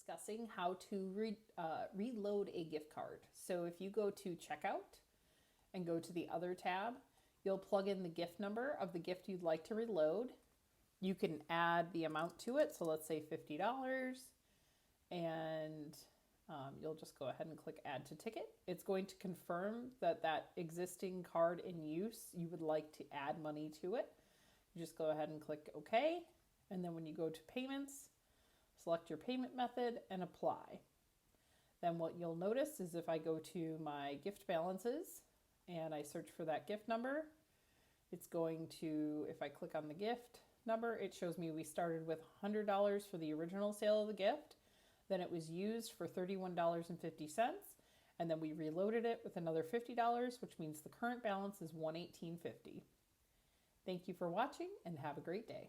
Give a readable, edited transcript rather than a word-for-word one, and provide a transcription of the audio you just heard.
discussing how to reload a gift card. So if you go to checkout and go to the other tab, you'll plug in the gift number of the gift you'd like to reload. You can add the amount to it. So let's say $50, and you'll just go ahead and click add to ticket. It's going to confirm that that existing card in use, you would like to add money to it. You just go ahead and click OK. And then when you go to payments, select your payment method and apply. Then what you'll notice is if I go to my gift balances and I search for that gift number, it's going to, if I click on the gift number, it shows me we started with $100 for the original sale of the gift. Then it was used for $31.50. And then we reloaded it with another $50, which means the current balance is $118.50. Thank you for watching and have a great day.